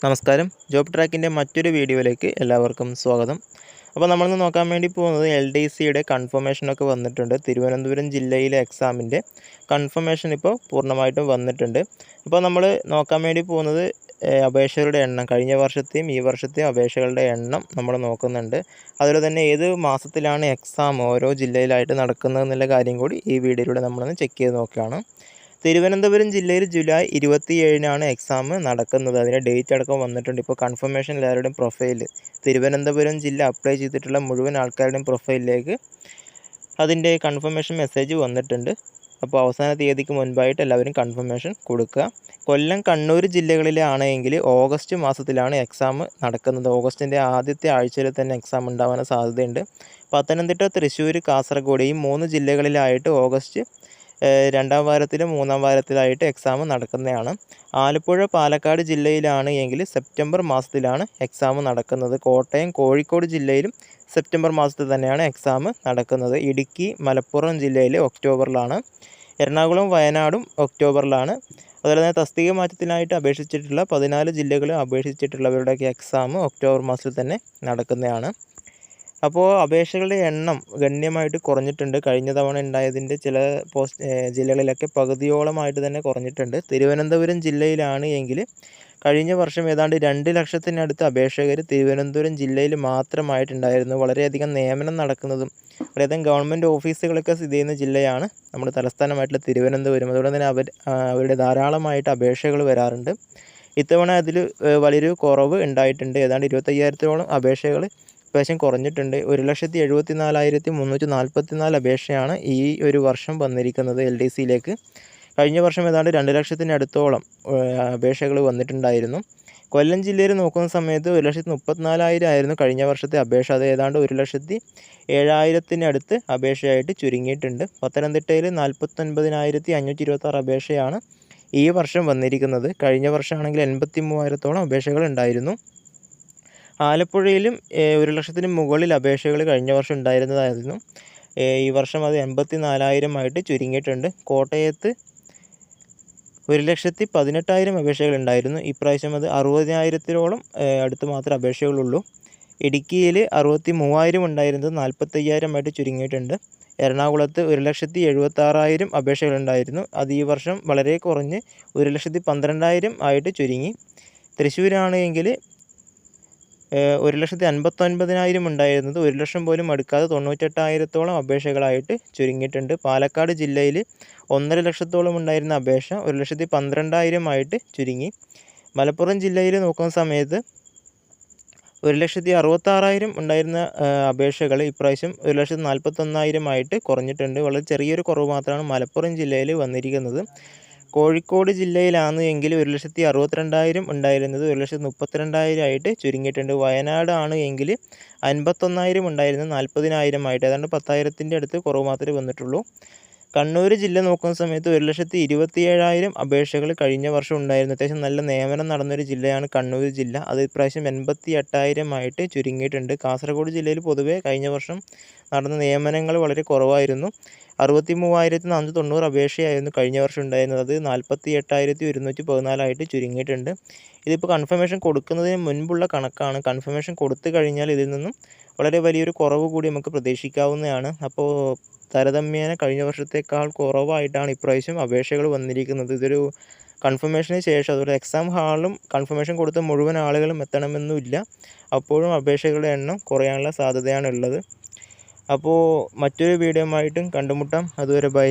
നമസ്കാരം. ജോബ് ട്രാക്കിൻ്റെ മറ്റൊരു വീഡിയോയിലേക്ക് എല്ലാവർക്കും സ്വാഗതം. അപ്പോൾ നമ്മളിന്ന് നോക്കാൻ വേണ്ടി പോകുന്നത് LDCയുടെ കൺഫർമേഷനൊക്കെ വന്നിട്ടുണ്ട്. തിരുവനന്തപുരം ജില്ലയിലെ എക്സാമിൻ്റെ കൺഫർമേഷൻ ഇപ്പോൾ പൂർണ്ണമായിട്ടും വന്നിട്ടുണ്ട്. അപ്പോൾ നമ്മൾ നോക്കാൻ വേണ്ടി പോകുന്നത് അപേക്ഷകരുടെ എണ്ണം, കഴിഞ്ഞ വർഷത്തെയും ഈ വർഷത്തെയും അപേക്ഷകളുടെ എണ്ണം നമ്മൾ നോക്കുന്നുണ്ട്. അതുപോലെ തന്നെ ഏത് മാസത്തിലാണ് എക്സാം ഓരോ ജില്ലയിലായിട്ട് നടക്കുന്നതെന്നുള്ള കാര്യം കൂടി ഈ വീഡിയോയിലൂടെ നമ്മളൊന്ന് ചെക്ക് ചെയ്ത് നോക്കുകയാണ്. തിരുവനന്തപുരം ജില്ലയിൽ ജൂലൈ 27-നാണ് എക്സാം നടക്കുന്നത്. അതിൻ്റെ ഡേറ്റ് അടക്കം വന്നിട്ടുണ്ട്. ഇപ്പോൾ കൺഫർമേഷൻ എല്ലാവരുടെയും പ്രൊഫൈൽ, തിരുവനന്തപുരം ജില്ല അപ്ലൈ ചെയ്തിട്ടുള്ള മുഴുവൻ ആൾക്കാരുടെയും പ്രൊഫൈലിലേക്ക് അതിൻ്റെ കൺഫർമേഷൻ മെസ്സേജ് വന്നിട്ടുണ്ട്. അപ്പോൾ അവസാന തീയതിക്ക് മുൻപായിട്ട് എല്ലാവരും കൺഫർമേഷൻ കൊടുക്കുക. കൊല്ലം, കണ്ണൂർ ജില്ലകളിലെ ആണെങ്കിൽ ഓഗസ്റ്റ് മാസത്തിലാണ് എക്സാം നടക്കുന്നത്. ഓഗസ്റ്റിൻ്റെ ആദ്യത്തെ ആഴ്ചയിൽ തന്നെ എക്സാം ഉണ്ടാവാൻ സാധ്യതയുണ്ട്. പത്തനംതിട്ട, തൃശ്ശൂർ, കാസർഗോഡ് ഈ 3 ജില്ലകളിലായിട്ട് ഓഗസ്റ്റ് 2-ാം വാരത്തിലും 3-ാം വാരത്തിലായിട്ട് എക്സാം നടക്കുന്നതാണ്. ആലപ്പുഴ, പാലക്കാട് ജില്ലയിലാണ് എങ്കിൽ സെപ്റ്റംബർ മാസത്തിലാണ് എക്സാം നടക്കുന്നത്. കോട്ടയം, കോഴിക്കോട് ജില്ലയിലും സെപ്റ്റംബർ മാസത്തിൽ തന്നെയാണ് എക്സാം നടക്കുന്നത്. ഇടുക്കി, മലപ്പുറം ജില്ലയിൽ ഒക്ടോബറിലാണ്. എറണാകുളം, വയനാടും ഒക്ടോബറിലാണ്. അതുപോലെ തന്നെ തസ്തിക മാറ്റത്തിനായിട്ട് അപേക്ഷിച്ചിട്ടുള്ള 14 ജില്ലകൾ അപേക്ഷിച്ചിട്ടുള്ളവരുടെയൊക്കെ എക്സാം ഒക്ടോബർ മാസത്തിൽ തന്നെ നടക്കുന്നതാണ്. അപ്പോൾ അപേക്ഷകളുടെ എണ്ണം ഗണ്യമായിട്ട് കുറഞ്ഞിട്ടുണ്ട്. കഴിഞ്ഞ തവണ ഉണ്ടായതിൻ്റെ ചില ജില്ലകളിലൊക്കെ പകുതിയോളമായിട്ട് തന്നെ കുറഞ്ഞിട്ടുണ്ട്. തിരുവനന്തപുരം ജില്ലയിലാണ് എങ്കിൽ കഴിഞ്ഞ വർഷം ഏതാണ്ട് 2 ലക്ഷത്തിനടുത്ത് അപേക്ഷകർ തിരുവനന്തപുരം ജില്ലയിൽ മാത്രമായിട്ടുണ്ടായിരുന്നു. വളരെയധികം നിയമനം നടക്കുന്നതും വളരെയധികം ഗവൺമെൻറ് ഓഫീസുകളൊക്കെ സ്ഥിതി ചെയ്യുന്ന ജില്ലയാണ് നമ്മുടെ തലസ്ഥാനമായിട്ടുള്ള തിരുവനന്തപുരം. അതുകൊണ്ട് തന്നെ അവരുടെ ധാരാളമായിട്ട് അപേക്ഷകൾ വരാറുണ്ട്. ഇത്തവണ അതിൽ വലിയൊരു കുറവ് ഉണ്ടായിട്ടുണ്ട്. ഏതാണ്ട് 25,000-ഓളം അപേക്ഷകൾ പ്രാവശ്യം കുറഞ്ഞിട്ടുണ്ട്. 1,74,344 അപേക്ഷയാണ് ഈ ഒരു വർഷം വന്നിരിക്കുന്നത് LDCയിലേക്ക്. കഴിഞ്ഞ വർഷം ഏതാണ്ട് 2 ലക്ഷത്തിനടുത്തോളം അപേക്ഷകൾ വന്നിട്ടുണ്ടായിരുന്നു. കൊല്ലം ജില്ലയിൽ നോക്കുന്ന സമയത്ത് 1,34,000 ആയിരുന്നു കഴിഞ്ഞ വർഷത്തെ അപേക്ഷ. അത് ഏതാണ്ട് 1,07,000-ത്തിനടുത്ത് അപേക്ഷയായിട്ട് ചുരുങ്ങിയിട്ടുണ്ട്. പത്തനംതിട്ടയിൽ 49,526 അപേക്ഷയാണ് ഈ വർഷം വന്നിരിക്കുന്നത്. കഴിഞ്ഞ വർഷമാണെങ്കിൽ 83,000-ത്തോളം അപേക്ഷകൾ ഉണ്ടായിരുന്നു. ആലപ്പുഴയിലും 1 ലക്ഷത്തിന് മുകളിൽ അപേക്ഷകൾ കഴിഞ്ഞ വർഷം ഉണ്ടായിരുന്നതായിരുന്നു. ഈ വർഷം അത് 84,000 ചുരുങ്ങിയിട്ടുണ്ട്. കോട്ടയത്ത് 1,18,000 അപേക്ഷകൾ ഉണ്ടായിരുന്നു. ഇപ്രാവശ്യം അത് 60,000-ഓളം അടുത്ത് മാത്രമേ അപേക്ഷകളുള്ളൂ. ഇടുക്കിയിൽ 63,000 ഉണ്ടായിരുന്നത് 45,000 ചുരുങ്ങിയിട്ടുണ്ട്. എറണാകുളത്ത് 1,76,000 അപേക്ഷകളുണ്ടായിരുന്നു. അത് ഈ വർഷം വളരെ കുറഞ്ഞ് 1,12,000 ചുരുങ്ങി. തൃശ്ശൂരാണെങ്കിൽ 1,59,000 ഉണ്ടായിരുന്നത് 1 ലക്ഷം പോലും അടുക്കാതെ 98,000-ത്തോളം അപേക്ഷകളായിട്ട് ചുരുങ്ങിയിട്ടുണ്ട്. പാലക്കാട് ജില്ലയിൽ 1.5 ലക്ഷത്തോളം ഉണ്ടായിരുന്ന അപേക്ഷ 1,12,000 ചുരുങ്ങി. മലപ്പുറം ജില്ലയിൽ നോക്കുന്ന സമയത്ത് 1,66,000 ഉണ്ടായിരുന്ന അപേക്ഷകൾ ഇപ്രാവശ്യം 1,41,000 കുറഞ്ഞിട്ടുണ്ട്. വളരെ ചെറിയൊരു കുറവ് മാത്രമാണ് മലപ്പുറം ജില്ലയിൽ വന്നിരിക്കുന്നത്. കോഴിക്കോട് ജില്ലയിലാണ് എങ്കിൽ 1,62,000 ഉണ്ടായിരുന്നത് 1,32,000 ചുരുങ്ങിയിട്ടുണ്ട്. വയനാടാണ് എങ്കിൽ 51,000 ഉണ്ടായിരുന്നത് 40,000 ഏതാണ്ട് 10,000-ൻ്റെ അടുത്ത് കുറവ് മാത്രമേ വന്നിട്ടുള്ളൂ. കണ്ണൂർ ജില്ല നോക്കുന്ന സമയത്ത് 1,27,000 അപേക്ഷകൾ കഴിഞ്ഞ വർഷം ഉണ്ടായിരുന്നു. അത്യാവശ്യം നല്ല നിയമനം നടന്നൊരു ജില്ലയാണ് കണ്ണൂർ ജില്ല. അത് ഇപ്രാവശ്യം 88,000 ചുരുങ്ങിയിട്ടുണ്ട്. കാസർഗോഡ് ജില്ലയിൽ പൊതുവേ കഴിഞ്ഞ വർഷം നടന്ന നിയമനങ്ങൾ വളരെ കുറവായിരുന്നു. 63,490 അപേക്ഷയായിരുന്നു കഴിഞ്ഞ വർഷം ഉണ്ടായിരുന്നത്. അത് 48,114 ചുരുങ്ങിയിട്ടുണ്ട്. ഇതിപ്പോൾ കൺഫർമേഷൻ കൊടുക്കുന്നതിന് മുൻപുള്ള കണക്കാണ്. കൺഫർമേഷൻ കൊടുത്തു കഴിഞ്ഞാൽ ഇതിൽ നിന്നും വളരെ വലിയൊരു കുറവ് കൂടി നമുക്ക് പ്രതീക്ഷിക്കാവുന്നതാണ്. അപ്പോൾ താരതമ്യേന കഴിഞ്ഞ വർഷത്തേക്കാൾ കുറവായിട്ടാണ് ഇപ്രാവശ്യം അപേക്ഷകൾ വന്നിരിക്കുന്നത്. ഇതൊരു കൺഫർമേഷന് ശേഷം അതൊരു എക്സാം ഹാളിലും കൺഫർമേഷൻ കൊടുത്ത മുഴുവൻ ആളുകളും എത്തണമെന്നില്ല. അപ്പോഴും അപേക്ഷകളുടെ എണ്ണം കുറയാനുള്ള സാധ്യതയാണ് ഉള്ളത്. അപ്പോൾ മറ്റൊരു വീഡിയോ ആയിട്ടും കണ്ടുമുട്ടാം. അതുവരെ ബൈ.